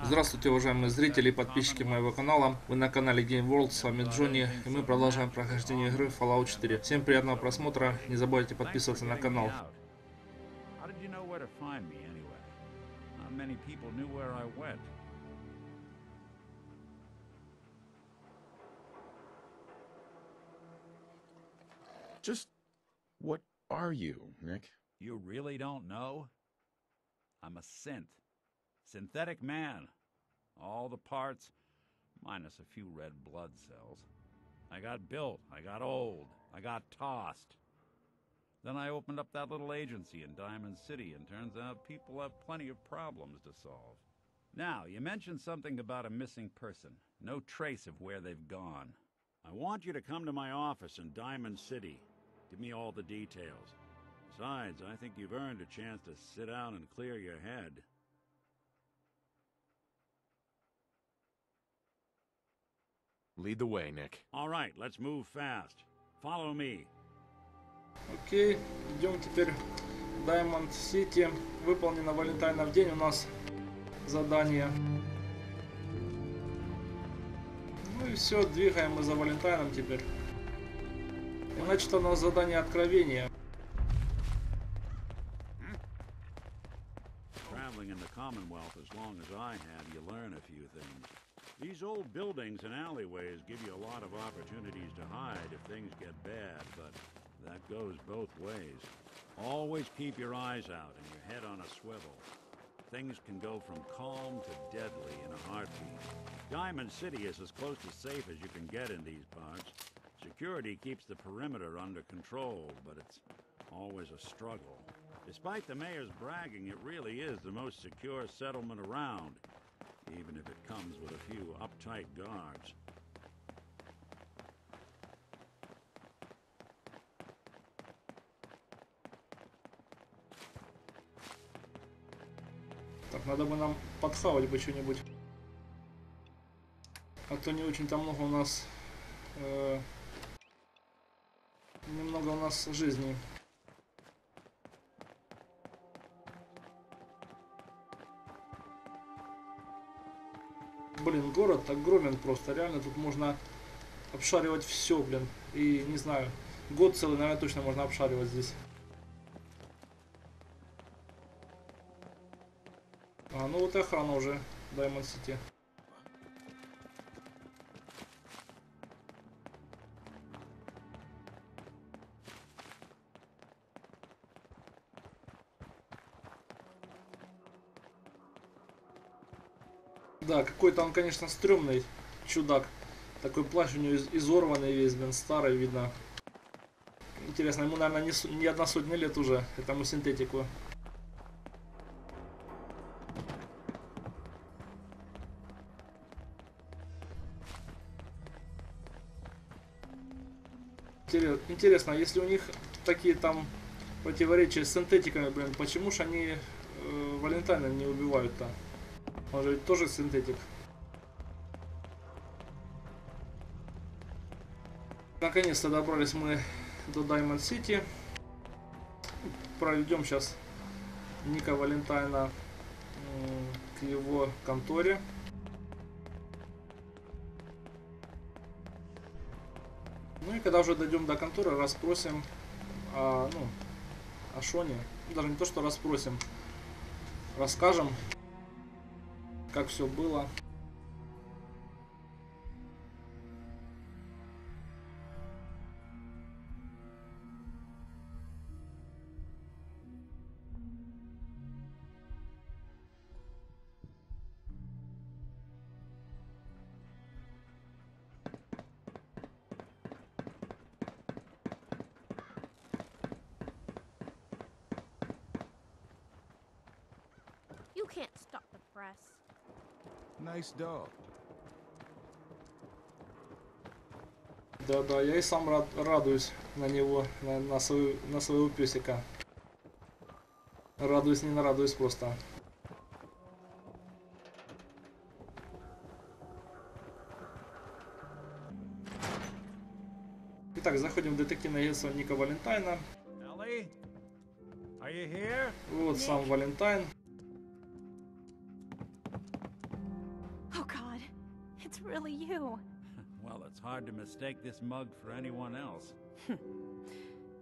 Здравствуйте, уважаемые зрители и подписчики моего канала. Вы на канале Game World, с вами Джонни, и мы продолжаем прохождение игры Фаллаут 4. Всем приятного просмотра, не забывайте подписываться на канал. Just what are you, Nick? You really don't know? I'm a synth. Synthetic man. All the parts, minus a few red blood cells. I got built, I got old, I got tossed. Then I opened up that little agency in Diamond City, and turns out people have plenty of problems to solve. Now, you mentioned something about a missing person. No trace of where they've gone. I want you to come to my office in Diamond City. Give me all the details. Besides, I think you've earned a chance to sit down and clear your head. Lead the way, Nick. All right, let's move fast. Follow me. Окей, идем теперь в Diamond City. Выполнено Валентайнов день у нас задание. Ну и все, двигаем мы за Валентайном теперь. И значит, у нас задание Откровение. Traveling in the Commonwealth as long as I have, you learn a few things. These old buildings and alleyways give you a lot of opportunities to hide if things get bad, but that goes both ways. Always keep your eyes out and your head on a swivel. Things can go from calm to deadly in a heartbeat. Diamond City is as close to safe as you can get in these parts. Security keeps the perimeter under control, but it's always a struggle. Despite the mayor's bragging, it really is the most secure settlement around, even if it comes with a few uptight guards. Так, надо бы нам подхавать бы что-нибудь. А то не очень-то много у нас... немного у нас жизни. Блин, город огромен просто, реально тут можно обшаривать все, блин. И не знаю, год целый, наверное, точно можно обшаривать здесь. А, ну вот и охрана уже, Diamond City. Да, какой-то он, конечно, стрёмный чудак. Такой плащ у него изорванный весь, блин, старый, видно. Интересно, ему, наверное, не одна сотня лет уже, этому синтетику. Интересно, если у них такие там противоречия с синтетиками, блин, почему ж они Валентайна не убивают-то? Он же ведь тоже синтетик. Наконец-то добрались мы до Diamond City. Проведем сейчас Ника Валентайна к его конторе. Ну и когда уже дойдем до конторы, расспросим о Шоне. Даже не то, что расспросим, расскажем, как все было. You can't stop the press. Nice dog. Да-да, я и сам радуюсь на него, на своего песика. Радуюсь, не нарадуюсь просто. Итак, заходим в детективное агентство Ника Валентайна. Ellie? Are you here? Вот сам Валентайн. Oh God, it's really you. Well, it's hard to mistake this mug for anyone else.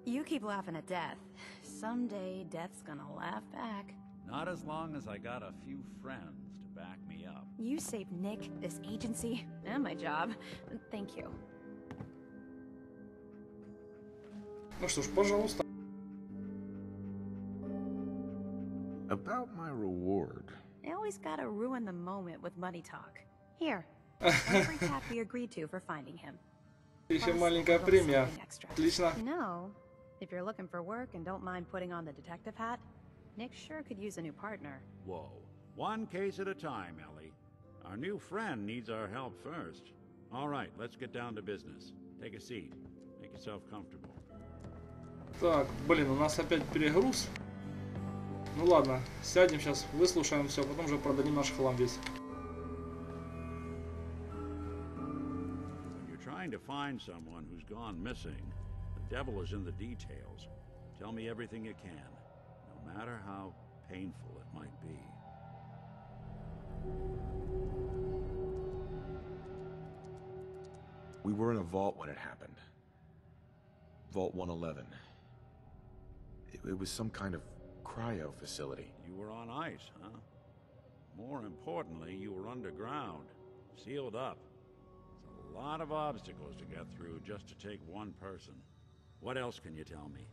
You keep laughing at death. Someday, death's gonna laugh back. Not as long as I got a few friends to back me up. You saved Nick, this agency, and my job. Thank you. Ну что ж, пожалуйста. About my reward. I always gotta ruin the moment with money talk. Here, every cap we agreed to for finding him. Еще Plus a маленькая little премия. something extra. Отлично. No, if you're looking for work and don't mind putting on the detective hat, Nick sure could use a new partner. Whoa. One case at a time, Ellie. Our new friend needs our help first. All right, let's get down to business. Take a seat. Make yourself comfortable. Так, блин, у нас опять перегруз. Ну ладно, сядем сейчас, выслушаем все, потом же продадим наш хлам весь. When you're trying to find someone who's gone missing, the devil is in the details. Tell me everything you can, no matter how painful it might be. We were in a vault when it happened. Vault 111. It was some kind of cryo facility. You were on ice, huh? More importantly, you were underground, sealed up. It's a lot of obstacles to get through just to take one person. What else can you tell me?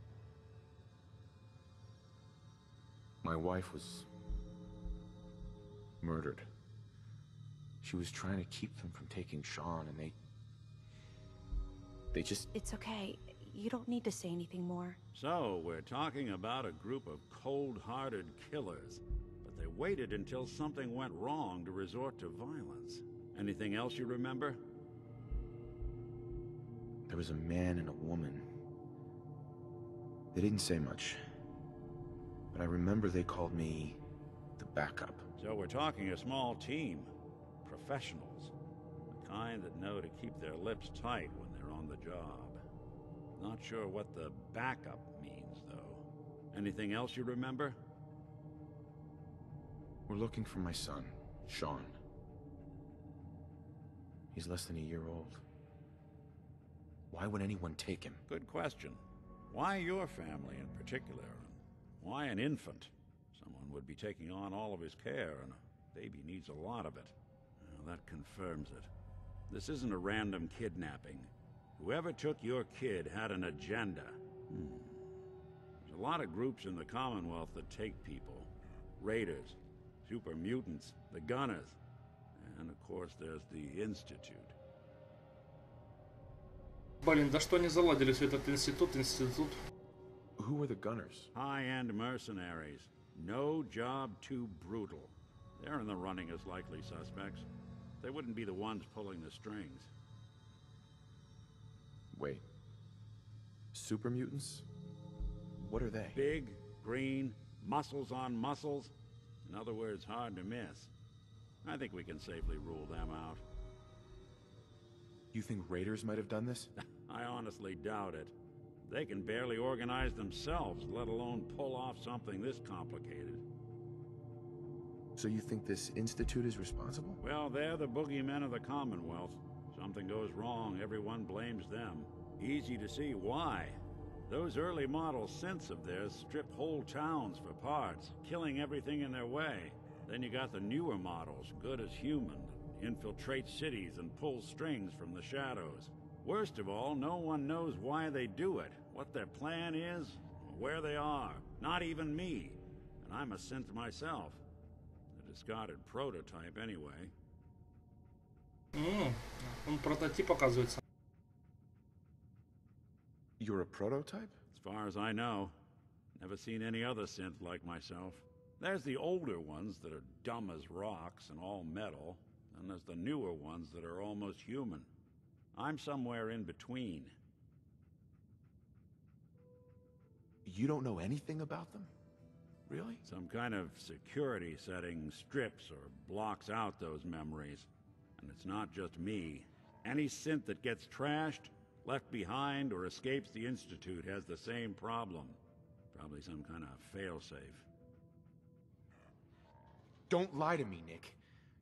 My wife was murdered. She was trying to keep them from taking Sean, and they just... It's okay. You don't need to say anything more. So, we're talking about a group of cold-hearted killers, but they waited until something went wrong to resort to violence. Anything else you remember? There was a man and a woman. They didn't say much, but I remember they called me the backup. So we're talking a small team. Professionals. The kind that know to keep their lips tight when they're on the job. Not sure what the backup means, though. Anything else you remember? We're looking for my son, Sean. He's less than a year old. Why would anyone take him? Good question. Why your family in particular? Why an infant? Someone would be taking on all of his care, and a baby needs a lot of it. Well, that confirms it. This isn't a random kidnapping. Whoever took your kid had an agenda. There's a lot of groups in the Commonwealth that take people. Raiders, super mutants, the Gunners, and of course there's the Institute. Блин, да что они заладили все этот институт. Who were the Gunners? High-end mercenaries. No job too brutal. They're in the running as likely suspects. They wouldn't be the ones pulling the strings. Wait. Super mutants? What are they? Big, green, muscles on muscles. In other words, hard to miss. I think we can safely rule them out. You think raiders might have done this? I honestly doubt it. They can barely organize themselves, let alone pull off something this complicated. So you think this institute is responsible? Well, they're the boogeymen of the Commonwealth. Something goes wrong, everyone blames them. Easy to see why. Those early model synths of theirs strip whole towns for parts, killing everything in their way. Then you got the newer models, good as human, infiltrate cities and pull strings from the shadows. Worst of all, no one knows why they do it, what their plan is, or where they are. Not even me. And I'm a synth myself. A discarded prototype anyway. Он прототип оказывается. You're a prototype? As far as I know, never seen any other synth like myself. There's the older ones that are dumb as rocks and all metal, and there's the newer ones that are almost human. I'm somewhere in between. You don't know anything about them? Really? Some kind of security setting strips or blocks out those memories. And it's not just me. Any synth that gets trashed, left behind, or escapes the Institute has the same problem. Probably some kind of failsafe. Don't lie to me, Nick.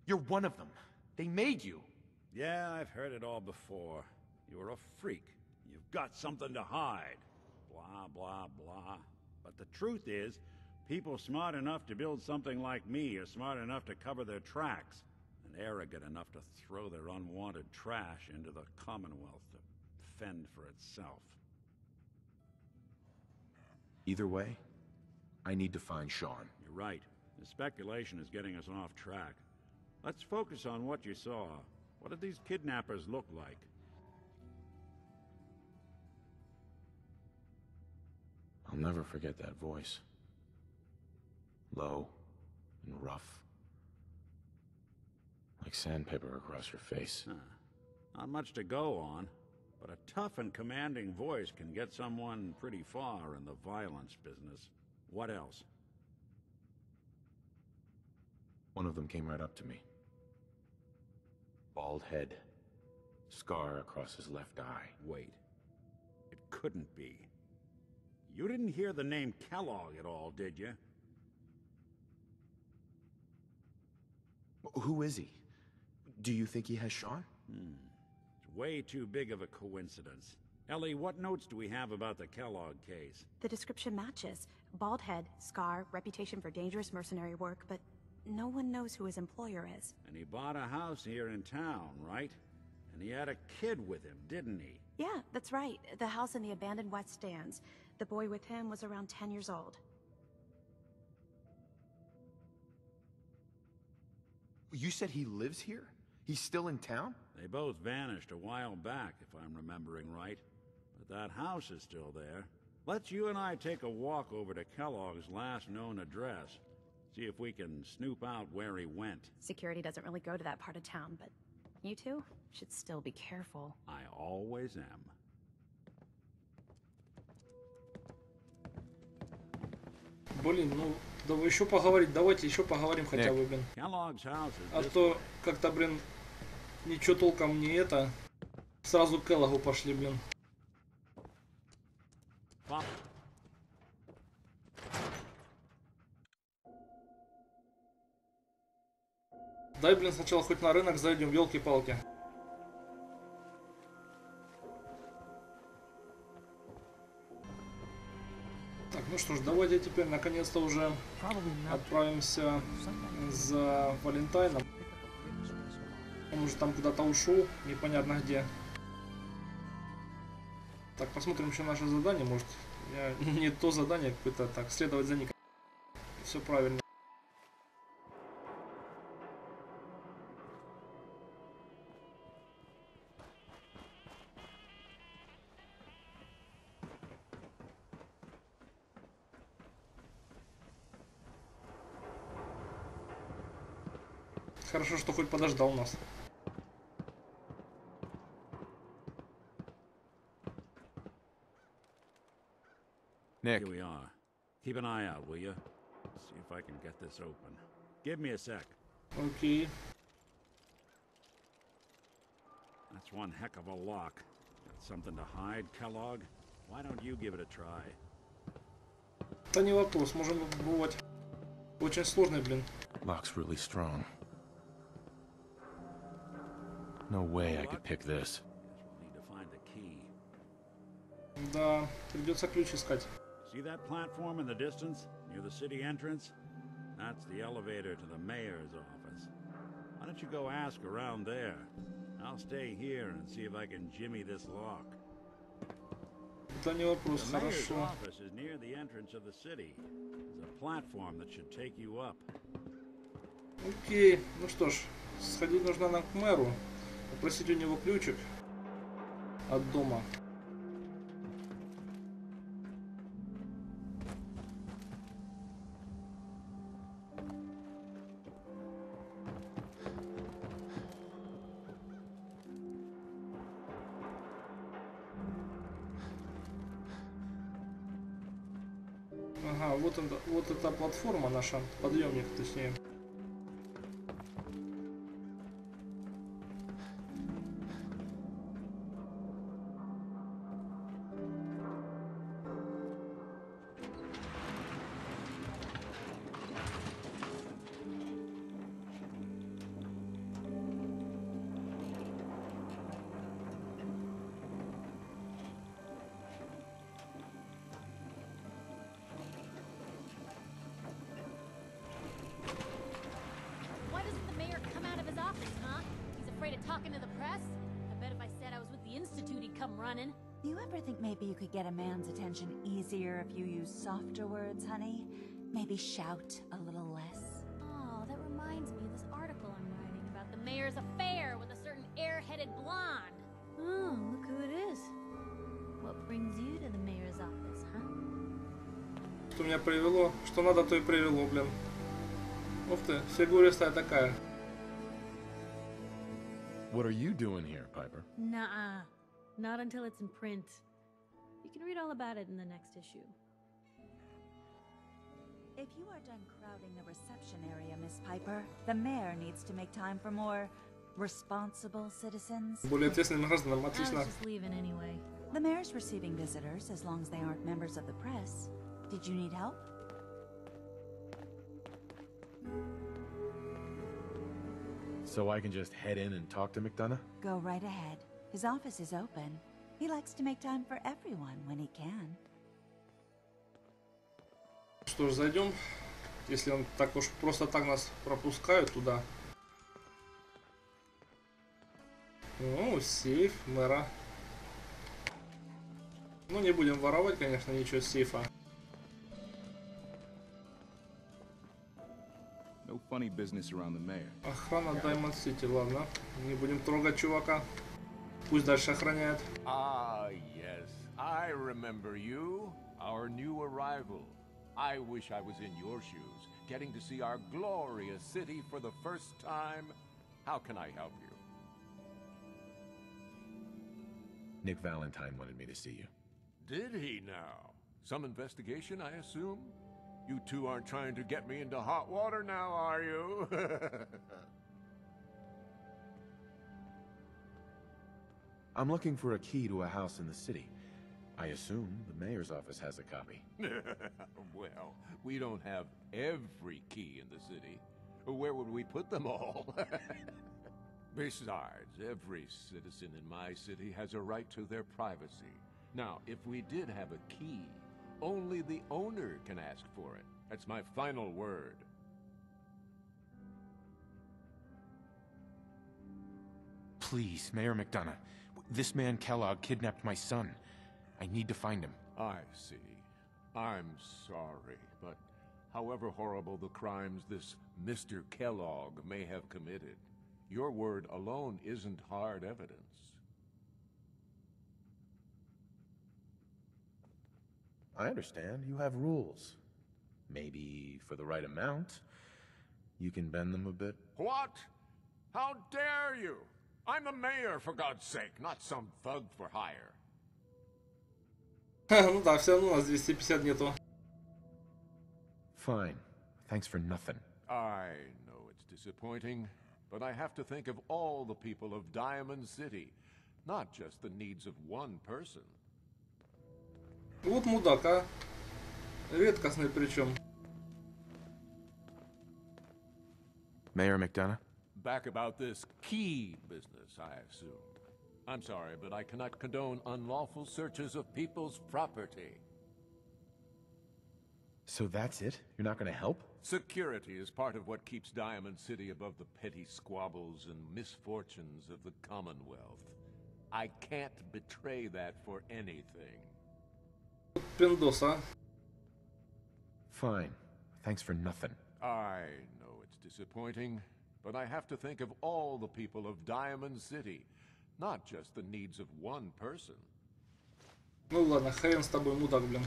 You're one of them. They made you. Yeah, I've heard it all before. You're a freak. You've got something to hide. Blah, blah, blah. But the truth is, people smart enough to build something like me are smart enough to cover their tracks, and arrogant enough to throw their unwanted trash into the Commonwealth to fend for itself. Either way, I need to find Sean. You're right. The speculation is getting us off track. Let's focus on what you saw. What did these kidnappers look like? I'll never forget that voice. Low and rough. Like sandpaper across your face. Huh. Not much to go on, but a tough and commanding voice can get someone pretty far in the violence business. What else? One of them came right up to me. Bald head. Scar across his left eye. Wait. It couldn't be. You didn't hear the name Kellogg at all, did you? Who is he? Do you think he has Sean? It's way too big of a coincidence. Ellie, what notes do we have about the Kellogg case? The description matches. Bald head, scar, reputation for dangerous mercenary work, but no one knows who his employer is. And he bought a house here in town, right? And he had a kid with him, didn't he? Yeah, that's right. The house in the abandoned West Stands. The boy with him was around 10 years old. You said he lives here? He's still in town? They both vanished a while back, if I'm remembering right. But that house is still there. Let's you and I take a walk over to Kellogg's last known address. See if we can snoop out where he went. Security doesn't really go to that part of town, but you two should still be careful. I always am. Блин, ну, давай еще поговорить, давайте еще поговорим хотя бы, блин. Kellogg's house is А this то way. как-то, блин, ничего толком не это. Сразу к Келлогу пошли, блин. Fo- Дай, блин, сначала хоть на рынок зайдем, елки-палки. Так, ну что ж, давайте теперь наконец-то уже отправимся за Валентайном. Он уже там куда-то ушел, непонятно где. Так, посмотрим еще наше задание, может, не то задание какое-то, так, следовать за Ником. Все правильно. Хорошо, что хоть подождал нас. Nick, Here we are. Keep an eye out, will you? See if I can get this open. Give me a sec. Окей. That's one heck of a lock. Got something to hide, Kellogg? Why don't you give it a try? Да не вопрос, можем попробовать. Очень сложный, блин. lock's really strong. No way I could pick this. Guess we'll need to find the key. Да, придется ключ искать. See that platform in the distance, near the city entrance? That's the elevator to the mayor's office. Why don't you go ask around there? I'll stay here and see if I can jimmy this lock. Да не вопрос, The mayor's хорошо. office is near the entrance of the city. There's a platform that should take you up. Окей, ну что ж, сходить нужно нам к мэру. Попросить у него ключик от дома. Ага, вот эта платформа наша, подъемник, точнее. Why doesn't the mayor come out of his office, huh? He's afraid of talking to the press? I bet if I said I was with the Institute, he'd come running. Do you ever think maybe you could get a man's attention easier if you use softer words, honey? Maybe shout a little less? Oh, that reminds me of this article I'm writing about the mayor's affair with a certain air-headed blonde. Oh, look who it is. What brings you to the mayor's office, huh? Что меня привело? Что надо, то и привело, блин. Ух ты, фигуристая такая. What are you doing here, Piper? Nuh-uh. Not until it's in print. You can read all about it in the next issue. If you are done crowding the reception area, Miss Piper, the mayor needs to make time for more responsible citizens. Более ответственным гражданам, I was отлично. just leaving anyway. The mayor's receiving visitors as long as they aren't members of the press. Did you need help? So I can just head in and talk to McDonough? Go right ahead. His office is open. He likes to make time for everyone when he can. Что ж, зайдем. Если он так уж просто так нас пропускает туда. Ну, сейф мэра. Ну, не будем воровать, конечно, ничего с сейфа. No funny business around the mayor. Охрана Diamond City, ладно. Не будем трогать чувака. Пусть дальше охраняет. Ah, yes. I remember you. Our new arrival. I wish I was in your shoes, getting to see our glorious city for the first time. How can I help you? Nick Valentine wanted me to see you. Did he now? Some investigation, I assume? You two aren't trying to get me into hot water now, are you? I'm looking for a key to a house in the city. I assume the mayor's office has a copy. Well, we don't have every key in the city. Where would we put them all? Besides, every citizen in my city has a right to their privacy. Now, if we did have a key, only the owner can ask for it. That's my final word. Please, Mayor McDonough. This man Kellogg kidnapped my son. I need to find him. I see. I'm sorry, but however horrible the crimes this Mr. Kellogg may have committed, your word alone isn't hard evidence. I understand. You have rules. Maybe for the right amount, you can bend them a bit. What? How dare you? I'm the mayor, for God's sake, not some thug for hire. Ну да, все равно у нас 250 нету. Fine. Thanks for nothing. I know it's disappointing, but I have to think of all the people of Diamond City, not just the needs of one person. Вот мудак, а. Редкостный причем. Mayor McDonough? Back about this key business, I assume. I'm sorry, but I cannot condone unlawful searches of people's property. So that's it? You're not gonna help? Security is part of what keeps Diamond City above the petty squabbles and misfortunes of the Commonwealth. I can't betray that for anything. Пиндос, а. Fine. Thanks for nothing. I know it's disappointing, but I have to think of all the people of Diamond City, not just the needs of one person. Ну ладно, хрен с тобой, мудак, блин.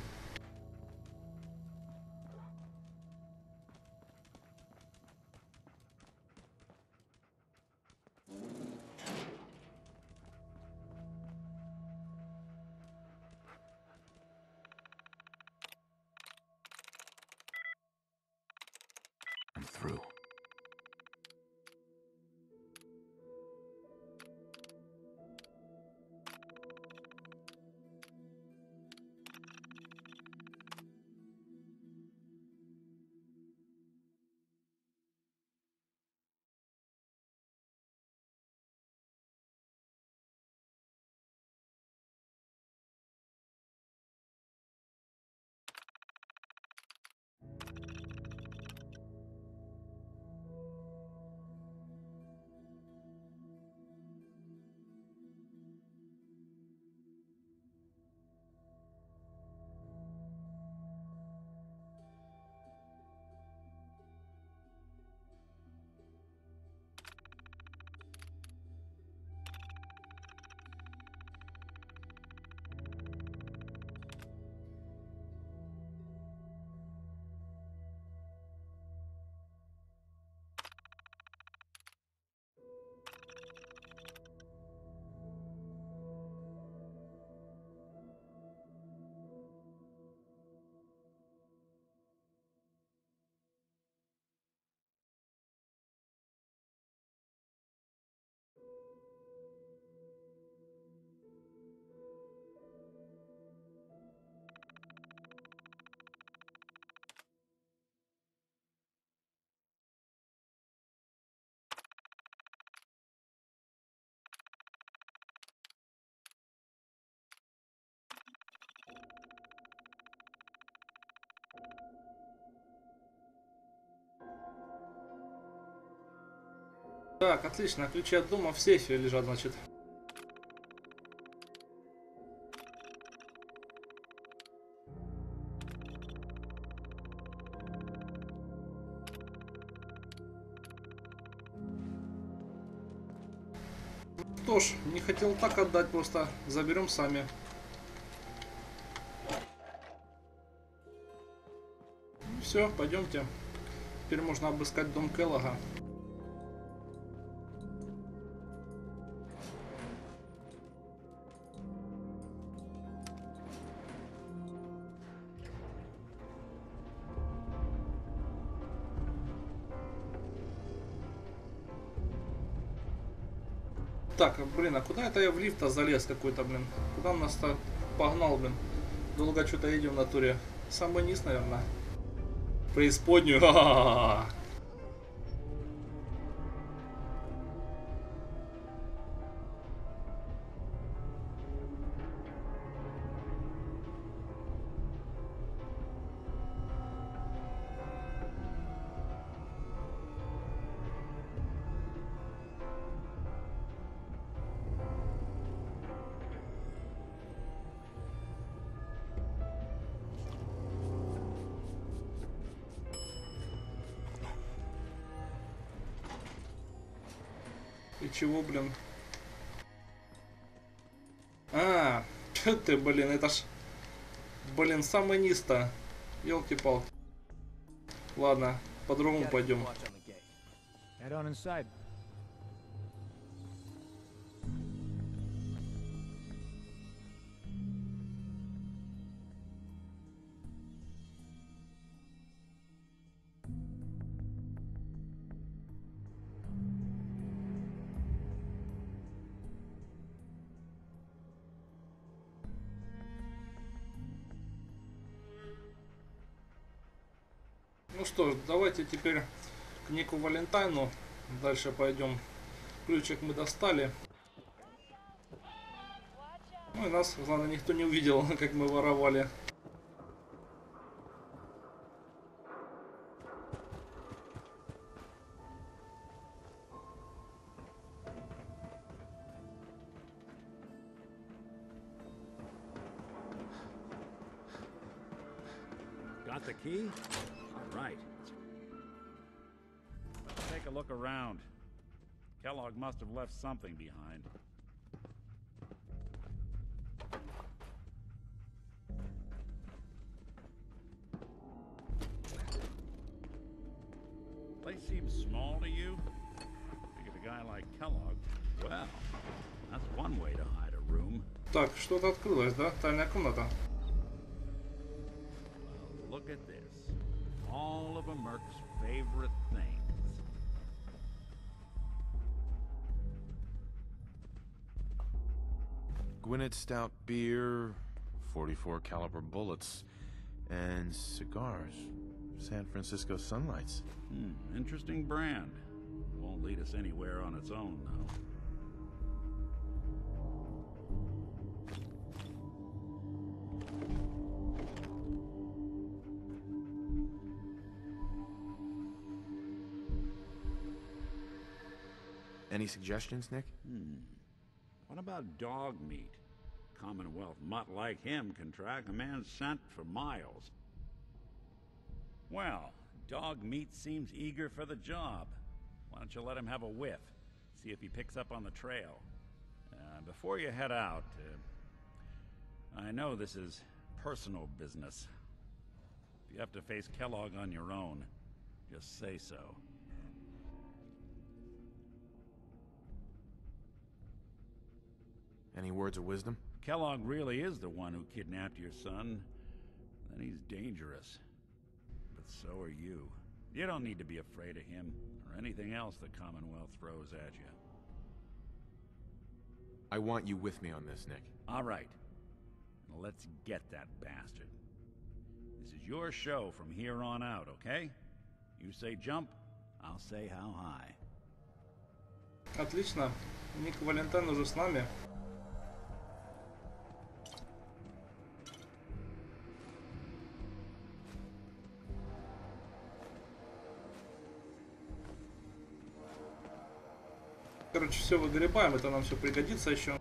Так, отлично. Ключи от дома в сейфе лежат, значит. Что ж, не хотел так отдать, просто заберем сами. Все, пойдемте. Теперь можно обыскать дом Келлога. Так, блин, а куда это я в лифт-то залез какой-то, блин? Куда он нас-то погнал, блин? Долго что-то едем в натуре. Самый низ, наверное. Преисподнюю. Ха-ха-ха. И чего, блин? А, чё ты, блин, это ж... Блин, самый низ-то. Ёлки-палки. Ладно, по-другому пойдем. Ну что ж, давайте теперь к Нику Валентайну. Дальше пойдем. Ключик мы достали. Ну и нас, главное, никто не увидел, как мы воровали. Got the key? Right. Let's take a look around. Kellogg must have left something behind. Place seems small to you? Think of a guy like Kellogg. Well, that's one way to hide a room. Так, что-то открылось, да? Тайная комната. Look at this. All of a Merc's favorite things. Gwinnett stout beer, 44 caliber bullets, and cigars. San Francisco Sunlights. Interesting brand. Won't lead us anywhere on its own, though. Any suggestions, Nick? What about dog meat? Commonwealth mutt like him can track a man's scent for miles. Well, dog meat seems eager for the job. Why don't you let him have a whiff? See if he picks up on the trail. Before you head out, I know this is personal business. If you have to face Kellogg on your own, just say so. Any words of wisdom? Kellogg really is the one who kidnapped your son. Then he's dangerous. But so are you. You don't need to be afraid of him, or anything else the Commonwealth throws at you. I want you with me on this, Nick. All right. Now let's get that bastard. This is your show from here on out, okay? You say jump, I'll say how high. Отлично. Ник Валентайн уже с нами. Короче, все выгребаем, это нам все пригодится еще.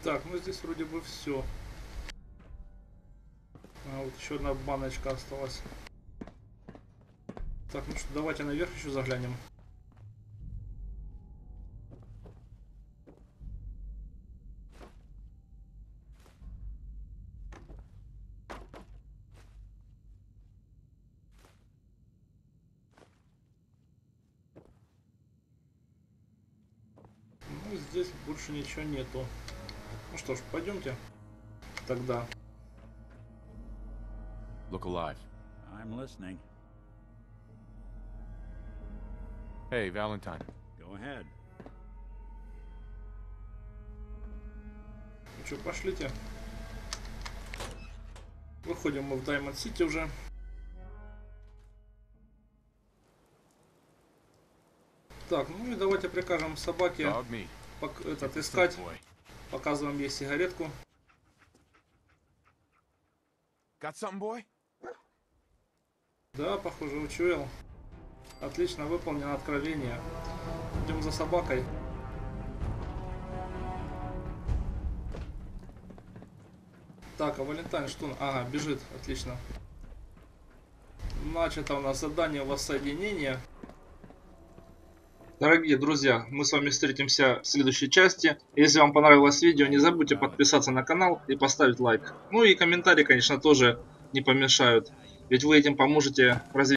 Так, ну здесь вроде бы все. А вот еще одна баночка осталась. Так, ну что, давайте наверх еще заглянем. Ну, здесь больше ничего нету. Ну что ж, пойдемте тогда. Look alive. I'm listening. Hey, Valentine. Go ahead. Ну что, пошлите. Выходим мы в Даймонд Сити уже. Так, ну и давайте прикажем собаке этот искать. Показываем ей сигаретку. Got something, boy? Да, похоже, учуял. Отлично выполнено откровение. Идем за собакой. Так, а Валентайн что? Ага, бежит. Отлично. Начато у нас задание воссоединения. Дорогие друзья, мы с вами встретимся в следующей части. Если вам понравилось видео, не забудьте подписаться на канал и поставить лайк. Ну и комментарии, конечно, тоже не помешают. Ведь вы этим поможете развить